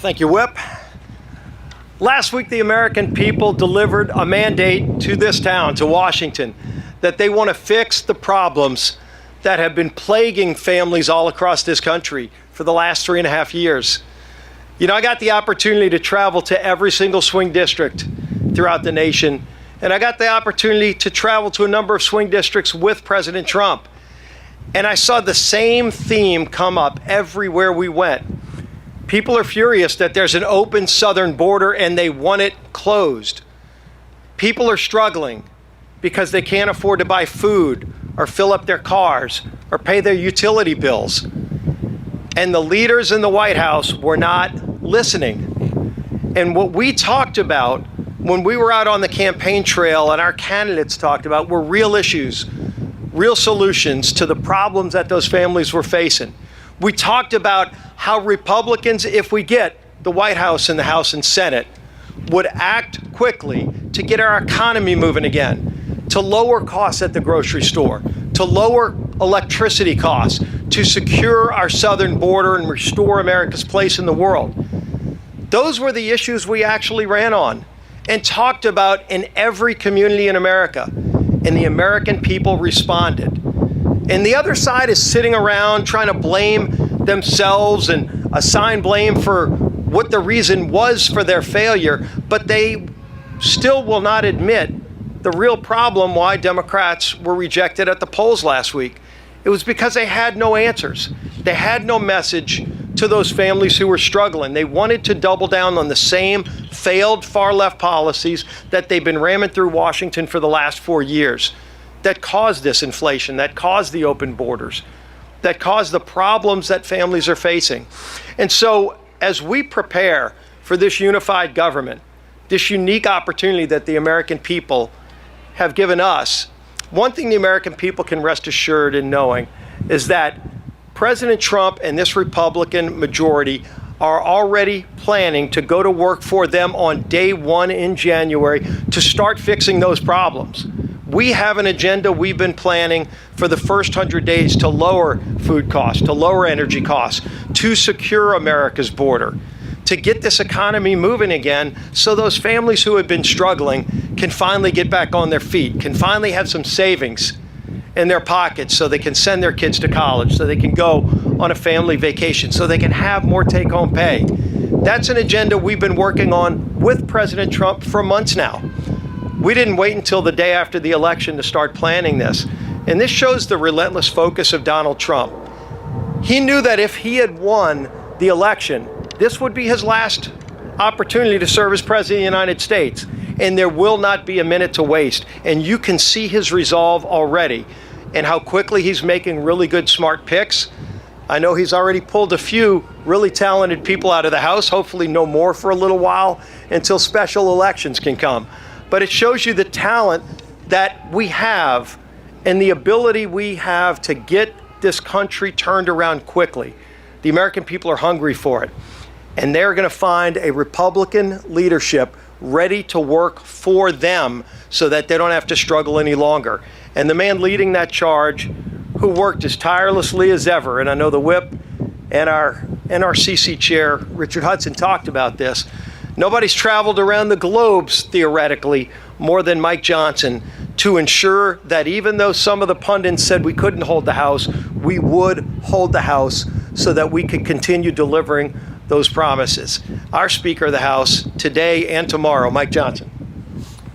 Thank you, Whip. Last week, the American people delivered a mandate to this town, to Washington, that they want to fix the problems that have been plaguing families all across this country for the last 3.5 years. You know, I got the opportunity to travel to every single swing district throughout the nation, and I got the opportunity to travel to a number of swing districts with President Trump. And I saw the same theme come up everywhere we went. People are furious that there's an open southern border and they want it closed. People are struggling because they can't afford to buy food or fill up their cars or pay their utility bills. And the leaders in the White House were not listening. And what we talked about when we were out on the campaign trail and our candidates talked about were real issues, real solutions to the problems that those families were facing. We talked about how Republicans, if we get the White House and the House and Senate, would act quickly to get our economy moving again, to lower costs at the grocery store, to lower electricity costs, to secure our southern border and restore America's place in the world. Those were the issues we actually ran on and talked about in every community in America, and the American people responded. And the other side is sitting around trying to blame themselves and assign blame for what the reason was for their failure, but they still will not admit the real problem why Democrats were rejected at the polls last week. It was because they had no answers. They had no message to those families who were struggling. They wanted to double down on the same failed far-left policies that they've been ramming through Washington for the last 4 years that caused this inflation, that caused the open borders, that caused the problems that families are facing. And so as we prepare for this unified government, this unique opportunity that the American people have given us, one thing the American people can rest assured in knowing is that President Trump and this Republican majority are already planning to go to work for them on day one in January to start fixing those problems. We have an agenda we've been planning for the first 100 days to lower food costs, to lower energy costs, to secure America's border, to get this economy moving again so those families who have been struggling can finally get back on their feet, can finally have some savings in their pockets so they can send their kids to college, so they can go on a family vacation, so they can have more take-home pay. That's an agenda we've been working on with President Trump for months now. We didn't wait until the day after the election to start planning this. And this shows the relentless focus of Donald Trump. He knew that if he had won the election, this would be his last opportunity to serve as President of the United States. And there will not be a minute to waste. And you can see his resolve already and how quickly he's making really good, smart picks. I know he's already pulled a few really talented people out of the House, hopefully no more for a little while until special elections can come. But it shows you the talent that we have and the ability we have to get this country turned around quickly. The American people are hungry for it. And they're going to find a Republican leadership ready to work for them so that they don't have to struggle any longer. And the man leading that charge, who worked as tirelessly as ever, and I know the Whip and our NRCC chair, Richard Hudson, talked about this. Nobody's traveled around the globe, theoretically, more than Mike Johnson to ensure that even though some of the pundits said we couldn't hold the House, we would hold the House so that we could continue delivering those promises. Our Speaker of the House today and tomorrow, Mike Johnson.